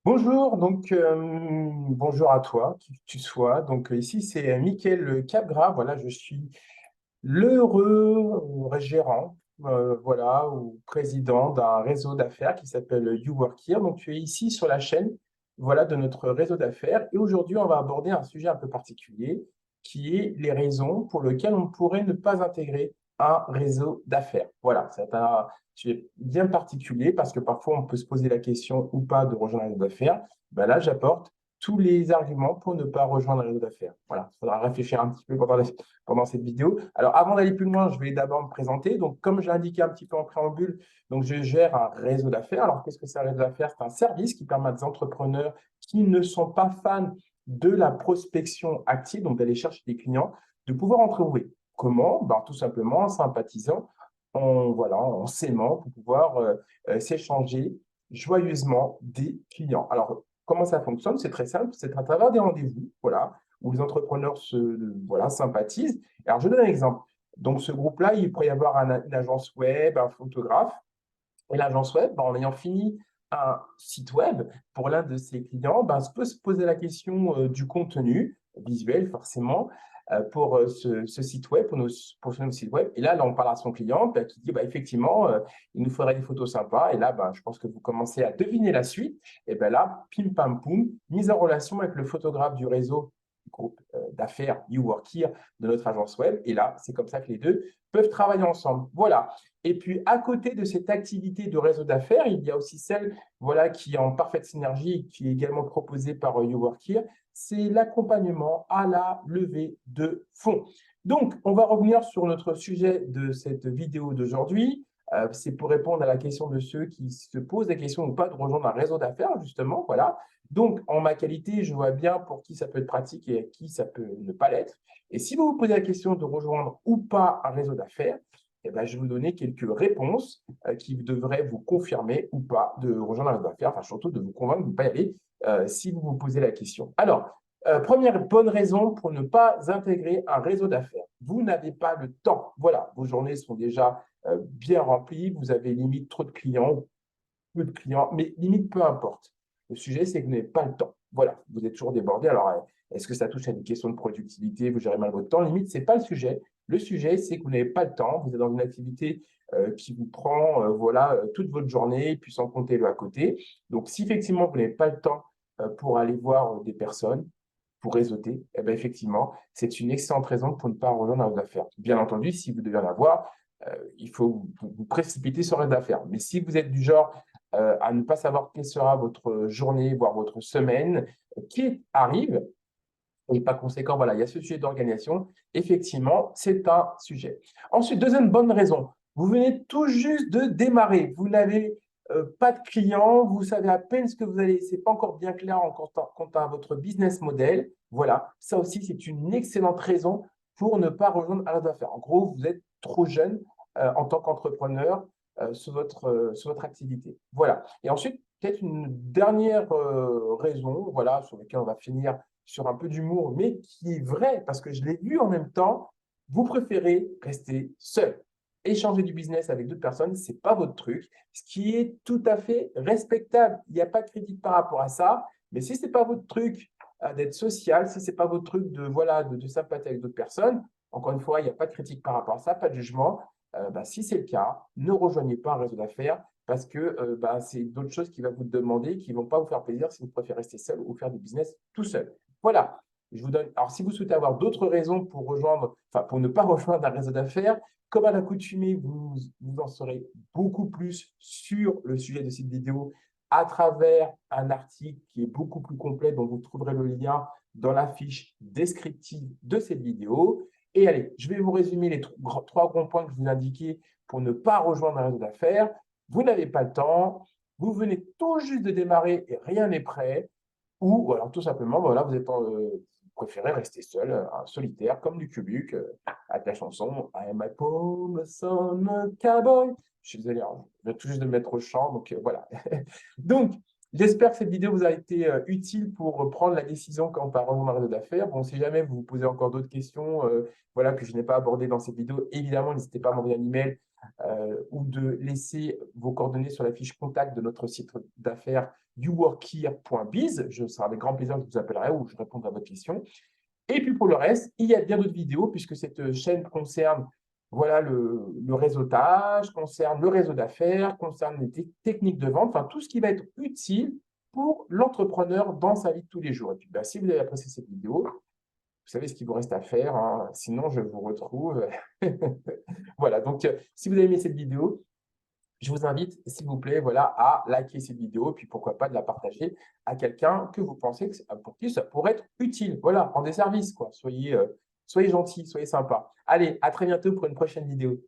Bonjour, bonjour à toi, qui que tu sois. Ici, c'est Mickaël Capgras. Voilà, je suis l'heureux gérant, voilà, ou président d'un réseau d'affaires qui s'appelle You Work Here. Donc, tu es ici sur la chaîne, voilà, de notre réseau d'affaires. Et aujourd'hui, on va aborder un sujet un peu particulier, qui est les raisons pour lesquelles on pourrait ne pas intégrer un réseau d'affaires. Voilà, c'est un sujet bien particulier parce que parfois, on peut se poser la question ou pas de rejoindre un réseau d'affaires. Ben là, j'apporte tous les arguments pour ne pas rejoindre un réseau d'affaires. Voilà, il faudra réfléchir un petit peu pendant cette vidéo. Alors, avant d'aller plus loin, je vais d'abord me présenter. Donc, comme j'ai indiqué un petit peu en préambule, donc je gère un réseau d'affaires. Alors, qu'est-ce que c'est un réseau d'affaires? C'est un service qui permet à des entrepreneurs qui ne sont pas fans de la prospection active, donc d'aller chercher des clients, de pouvoir en trouver. Comment? Ben, tout simplement en sympathisant, voilà, en s'aimant pour pouvoir s'échanger joyeusement des clients. Alors, comment ça fonctionne? C'est très simple, c'est à travers des rendez-vous, voilà, où les entrepreneurs voilà, sympathisent. Alors, je donne un exemple. Donc, ce groupe-là, il pourrait y avoir une agence web, un photographe. Et l'agence web, ben, en ayant fini un site web, pour l'un de ses clients, ben, se peut se poser la question du contenu visuel, forcément, pour ce site web, pour ce site web. Et là, on parle à son client ben, qui dit, ben, effectivement, il nous faudrait des photos sympas. Et là, ben, je pense que vous commencez à deviner la suite. Et bien là, pim pam poum, mise en relation avec le photographe du réseau du groupe d'affaires You Work Here de notre agence web. Et là, c'est comme ça que les deux peuvent travailler ensemble. Voilà. Et puis, à côté de cette activité de réseau d'affaires, il y a aussi celle voilà, qui est en parfaite synergie et qui est également proposée par You Work Here, c'est l'accompagnement à la levée de fonds. Donc, on va revenir sur notre sujet de cette vidéo d'aujourd'hui. C'est pour répondre à la question de ceux qui se posent la question ou pas de rejoindre un réseau d'affaires, justement. Voilà. Donc, en ma qualité, je vois bien pour qui ça peut être pratique et à qui ça peut ne pas l'être. Et si vous vous posez la question de rejoindre ou pas un réseau d'affaires, eh ben, je vais vous donner quelques réponses qui devraient vous confirmer ou pas de rejoindre un réseau d'affaires, enfin surtout de vous convaincre de ne pas y aller si vous vous posez la question. Alors, première bonne raison pour ne pas intégrer un réseau d'affaires. Vous n'avez pas le temps. Voilà, vos journées sont déjà bien remplies, vous avez limite trop de clients, peu de clients, mais limite peu importe. Le sujet, c'est que vous n'avez pas le temps. Voilà, vous êtes toujours débordé. Alors, est-ce que ça touche à une question de productivité, vous gérez mal votre temps? Limite, ce n'est pas le sujet. Le sujet, c'est que vous n'avez pas le temps, vous êtes dans une activité qui vous prend voilà, toute votre journée, puis sans compter le à côté. Donc, si effectivement, vous n'avez pas le temps pour aller voir des personnes, pour réseauter, eh bien, effectivement, c'est une excellente raison pour ne pas rejoindre vos affaires. Bien entendu, si vous devez en avoir, il faut vous précipiter sur les affaires. Mais si vous êtes du genre à ne pas savoir quelle sera votre journée, voire votre semaine, qui arrive, et par conséquent, voilà, il y a ce sujet d'organisation. Effectivement, c'est un sujet. Ensuite, deuxième bonne raison, vous venez tout juste de démarrer. Vous n'avez pas de clients, vous savez à peine ce que vous allez, c'est pas encore bien clair quant à votre business model. Voilà, ça aussi, c'est une excellente raison pour ne pas rejoindre un réseau d'affaires. En gros, vous êtes trop jeune en tant qu'entrepreneur sur votre activité. Voilà. Et ensuite, peut-être une dernière raison, voilà, sur laquelle on va finir sur un peu d'humour, mais qui est vrai, parce que je l'ai vu en même temps, vous préférez rester seul. Échanger du business avec d'autres personnes, ce n'est pas votre truc, ce qui est tout à fait respectable. Il n'y a pas de critique par rapport à ça, mais si ce n'est pas votre truc d'être social, si ce n'est pas votre truc de, voilà, de sympathie avec d'autres personnes, encore une fois, il n'y a pas de critique par rapport à ça, pas de jugement. Bah, si c'est le cas, ne rejoignez pas un réseau d'affaires parce que bah, c'est d'autres choses qui vont vous demander, qui ne vont pas vous faire plaisir si vous préférez rester seul ou faire du business tout seul. Voilà. Je vous donne. Alors, si vous souhaitez avoir d'autres raisons pour rejoindre, enfin, pour ne pas rejoindre un réseau d'affaires, comme à l'accoutumée, vous en saurez beaucoup plus sur le sujet de cette vidéo à travers un article qui est beaucoup plus complet, dont vous trouverez le lien dans la fiche descriptive de cette vidéo. Et allez, je vais vous résumer les trois grands points que je vous ai indiqués pour ne pas rejoindre un réseau d'affaires. Vous n'avez pas le temps, vous venez tout juste de démarrer et rien n'est prêt. Ou alors tout simplement, voilà, vous préférez rester seul, solitaire, comme du Cubuc, avec la chanson I am my poor son cowboy. Je suis désolé, hein, je viens tout juste de me mettre au chant, donc voilà. Donc, j'espère que cette vidéo vous a été utile pour prendre la décision quant à rejoindre un réseau d'affaires. Bon, si jamais vous vous posez encore d'autres questions voilà, que je n'ai pas abordées dans cette vidéo, évidemment, n'hésitez pas à m'envoyer un email ou de laisser vos coordonnées sur la fiche contact de notre site d'affaires youworkhere.biz. Ce sera avec grand plaisir que je vous appellerai ou je répondrai à votre question. Et puis pour le reste, il y a bien d'autres vidéos puisque cette chaîne concerne voilà, le réseautage, concerne le réseau d'affaires, concerne les techniques de vente, enfin tout ce qui va être utile pour l'entrepreneur dans sa vie de tous les jours. Et puis, si vous avez apprécié cette vidéo, vous savez ce qu'il vous reste à faire, hein. Sinon je vous retrouve. Voilà, donc si vous avez aimé cette vidéo, je vous invite, s'il vous plaît, voilà, à liker cette vidéo, puis pourquoi pas de la partager à quelqu'un que vous pensez que pour qui ça pourrait être utile. Voilà, rendez service, quoi. Soyez gentils, soyez sympas. Allez, à très bientôt pour une prochaine vidéo.